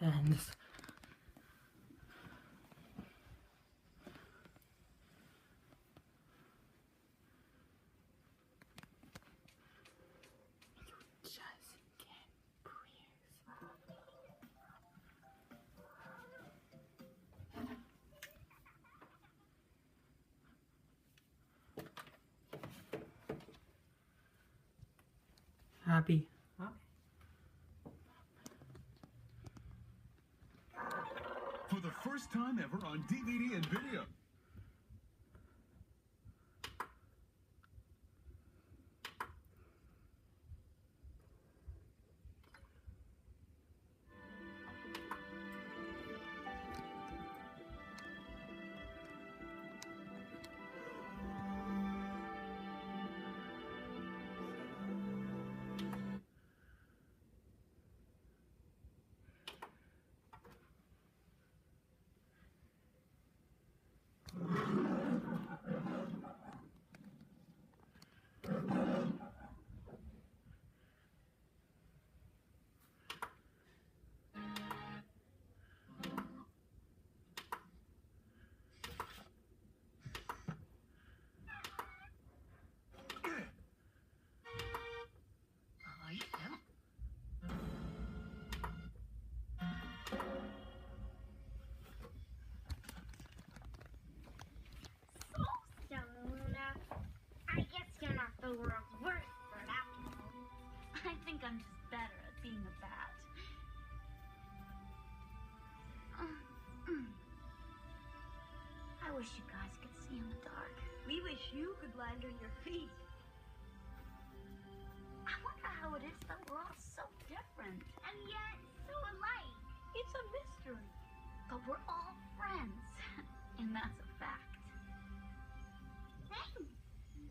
And this. Happy. For the first time ever on DVD and video. The world's worst bird after all. I think I'm just better at being a bat. I wish you guys could see in the dark. We wish you could land on your feet. I wonder how it is that we're all so different. And yet, so alike. It's a mystery. But we're all friends. And that's a fact. Hey!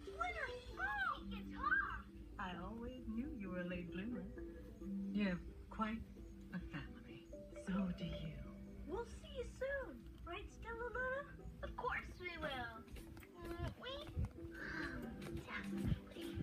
Winner! Oh, guitar! I always knew you were a late bloomer. You have quite a family. So do you. We'll see you soon. Right, Stellavideo? Of course we will. Won't we? Definitely.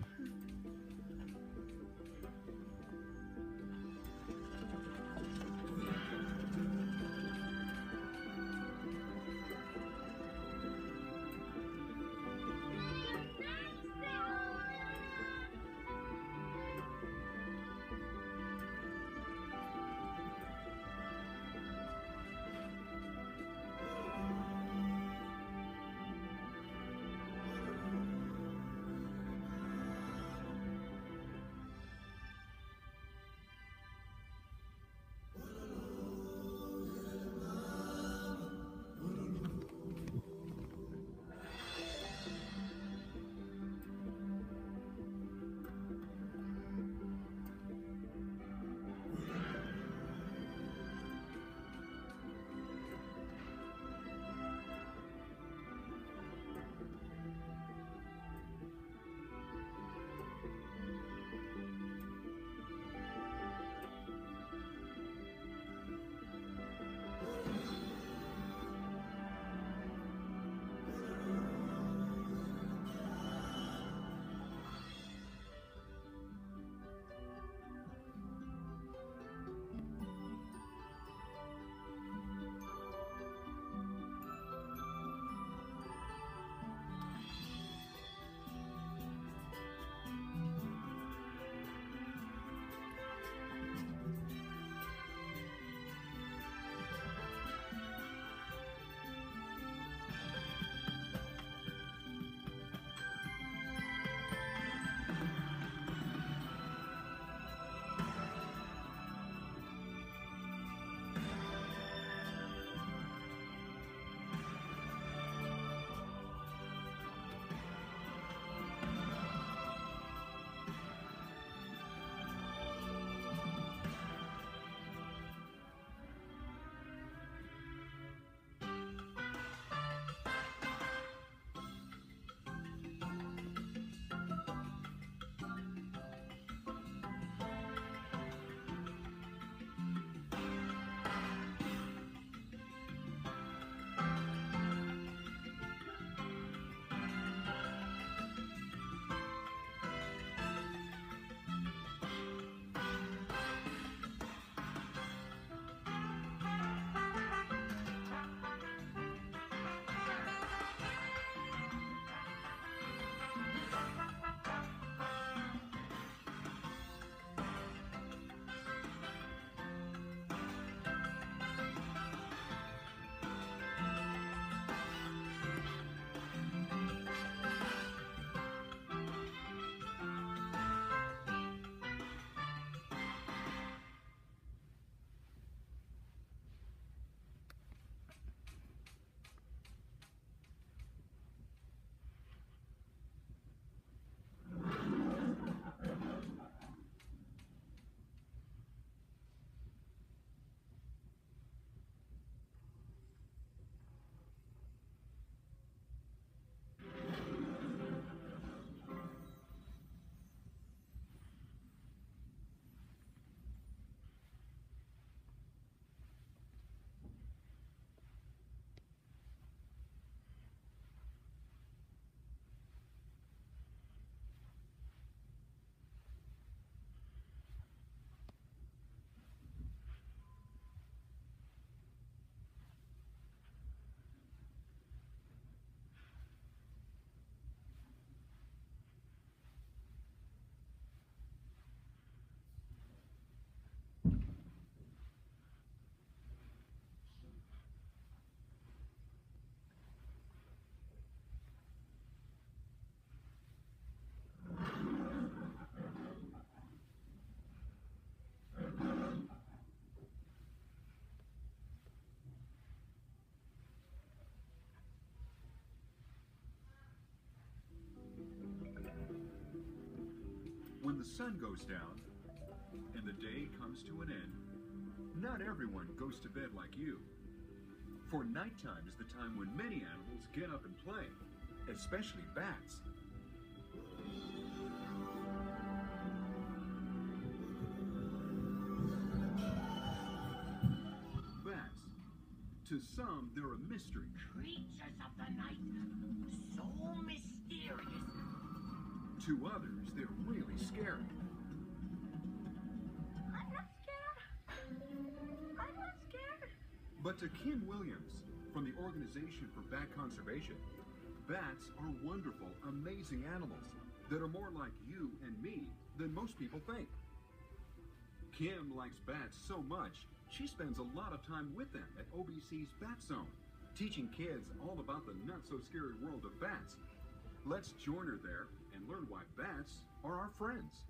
when the sun goes down and the day comes to an end, not everyone goes to bed like you. For nighttime is the time when many animals get up and play, especially bats. Bats. To some, they're a mystery. Creatures of the night, so mysterious. To others, they're really scary. I'm not scared. I'm not scared. But to Kim Williams, from the Organization for Bat Conservation, bats are wonderful, amazing animals that are more like you and me than most people think. Kim likes bats so much, she spends a lot of time with them at OBC's Bat Zone, teaching kids all about the not-so-scary world of bats. Let's join her there and learn why bats are our friends.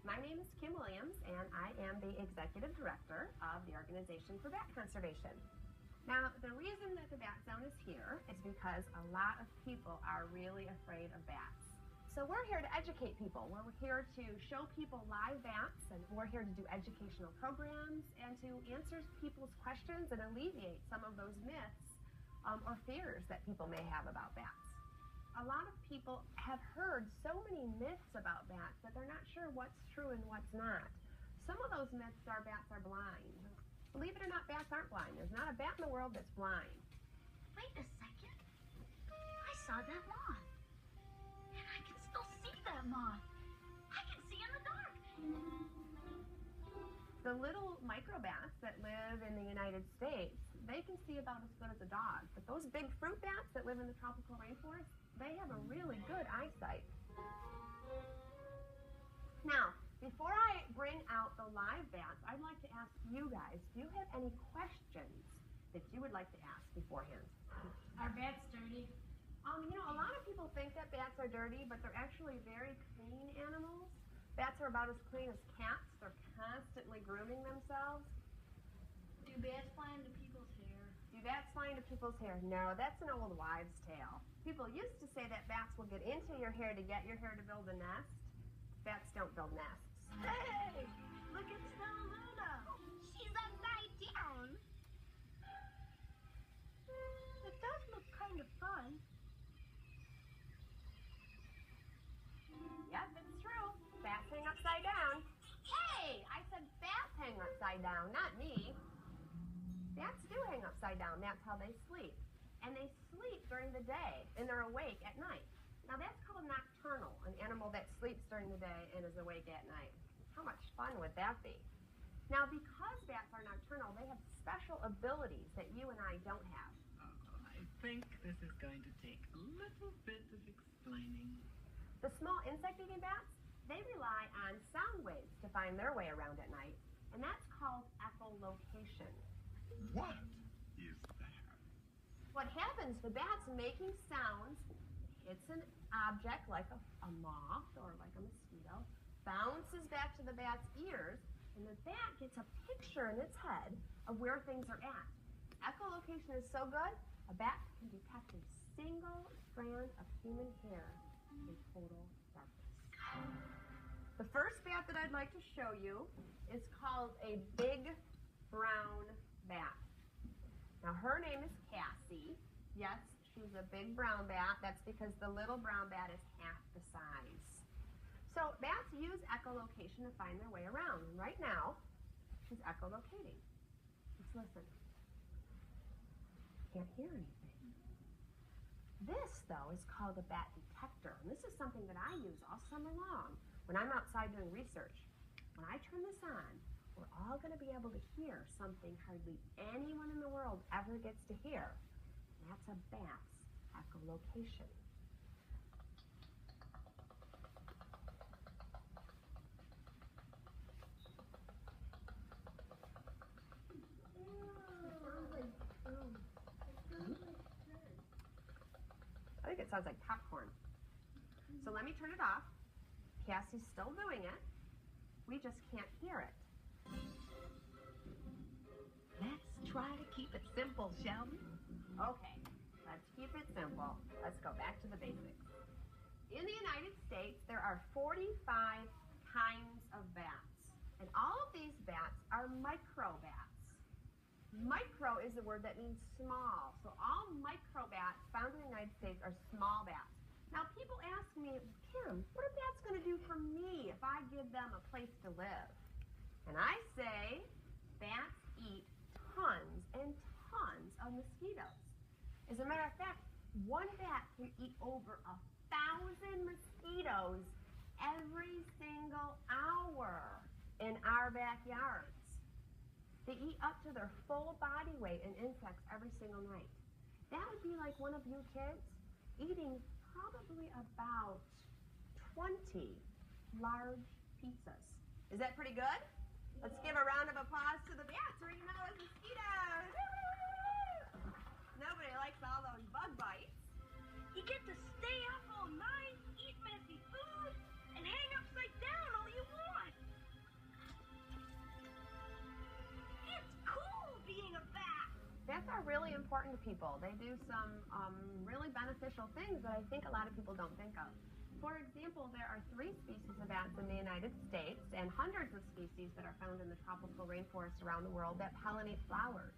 My name is Kim Williams, and I am the Executive Director of the Organization for Bat Conservation. Now, the reason that the Bat Zone is here is because a lot of people are really afraid of bats. So we're here to educate people. We're here to show people live bats, and we're here to do educational programs and to answer people's questions and alleviate some of those myths or fears that people may have about bats. A lot of people have heard so many myths about bats that they're not sure what's true and what's not. Some of those myths are bats are blind. Believe it or not, bats aren't blind. There's not a bat in the world that's blind. Wait a second. I saw that moth. And I can still see that moth. I can see in the dark. The little microbats that live in the United States, they can see about as good as a dog. But those big fruit bats that live in the tropical rainforest, they have a really good eyesight. Now, before I bring out the live bats, I'd like to ask you guys, do you have any questions that you would like to ask beforehand? Are bats dirty? A lot of people think that bats are dirty, but they're actually very clean animals. Bats are about as clean as cats. They're constantly grooming themselves. Do bats fly into people's hair? Do bats fly into people's hair? No, that's an old wives' tale. People used to say that bats will get into your hair to get your hair to build a nest. Bats don't build nests. Hey! Look at Stellavideo. She's upside down. It does look kind of fun. Yep, it's true. Bats hang upside down. Hey, I said bats hang upside down, not me. Bats do hang upside down. That's how they sleep. And they sleep during the day, and they're awake at night. Now that's called nocturnal, an animal that sleeps during the day and is awake at night. How much fun would that be? Now, because bats are nocturnal, they have special abilities that you and I don't have. I think this is going to take a little bit of explaining. The small insect-eating bats, they rely on sound waves to find their way around at night, and that's called echolocation. What is that? What happens, the bat's making sounds, hits an object like a moth or like a mosquito, bounces back to the bat's ears, and the bat gets a picture in its head of where things are at. Echolocation is so good, a bat can detect a single strand of human hair in total darkness. The first bat that I'd like to show you is called a big brown bat. Now her name is Cassie. Yes, she's a big brown bat. That's because the little brown bat is half the size. So bats use echolocation to find their way around. And right now, she's echolocating. Let's listen. Can't hear anything. This, though, is called a bat detector. And this is something that I use all summer long when I'm outside doing research. When I turn this on, we're all going to be able to hear something hardly anyone in the world ever gets to hear. And that's a bat's echolocation. I think it sounds like popcorn. So let me turn it off. Cassie's still doing it. We just can't hear it. Let's try to keep it simple, shall we? Okay, let's keep it simple. Let's go back to the basics. In the United States, there are 45 kinds of bats. And all of these bats are microbats. Micro is a word that means small. So all microbats found in the United States are small bats. Now people ask me, Kim, what are bats going to do for me if I give them a place to live? And I say, bats eat tons and tons of mosquitoes. As a matter of fact, one bat can eat over 1,000 mosquitoes every single hour in our backyards. They eat up to their full body weight in insects every single night. That would be like one of you kids eating probably about 20 large pizzas. Is that pretty good? Let's give a round of applause to the bats for eating all those mosquitoes. Nobody likes all those bug bites. You get to stay up all night, eat messy food, and hang upside down all you want. It's cool being a bat. Bats are really important to people. They do some really beneficial things that I think a lot of people don't think of. For example, there are 3 species of bats in the United States and hundreds of species that are found in the tropical rainforest around the world that pollinate flowers.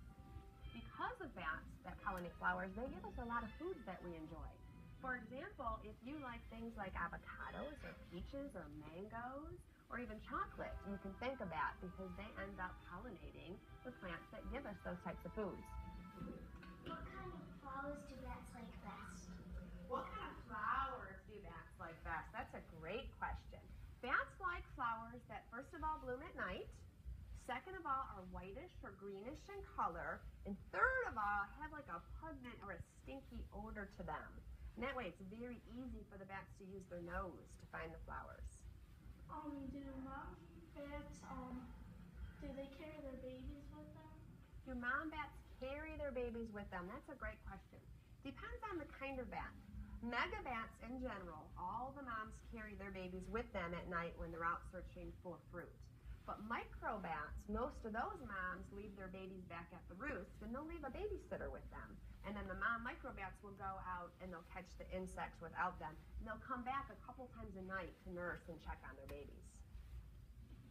Because of bats that pollinate flowers, they give us a lot of foods that we enjoy. For example, if you like things like avocados or peaches or mangoes or even chocolate, you can thank a bat because they end up pollinating the plants that give us those types of foods. What kind of flowers do bats like best? What kind of flowers do bats like best? That's a great question. Bats like flowers that first of all bloom at night, second of all are whitish or greenish in color, and third of all have like a pungent or a stinky odor to them. And that way it's very easy for the bats to use their nose to find the flowers. Do mom bats, do they carry their babies with them? Do mom bats carry their babies with them? That's a great question. Depends on the kind of bat. Megabats in general, all the moms carry their babies with them at night when they're out searching for fruit. But microbats, most of those moms leave their babies back at the roost and they'll leave a babysitter with them. And then the mom microbats will go out and they'll catch the insects without them. And they'll come back a couple times a night to nurse and check on their babies.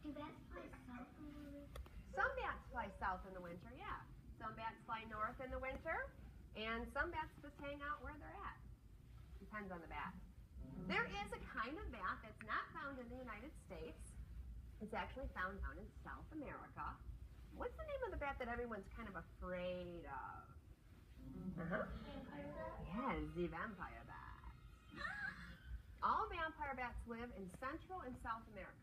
Do bats fly south in the winter? Some bats fly south in the winter, yeah. Some bats fly north in the winter, and some bats just hang out where they're at. Depends on the bat. There is a kind of bat that's not found in the United States. It's actually found down in South America. What's the name of the bat that everyone's kind of afraid of? Vampire bat? Yes, the vampire bat. All vampire bats live in Central and South America.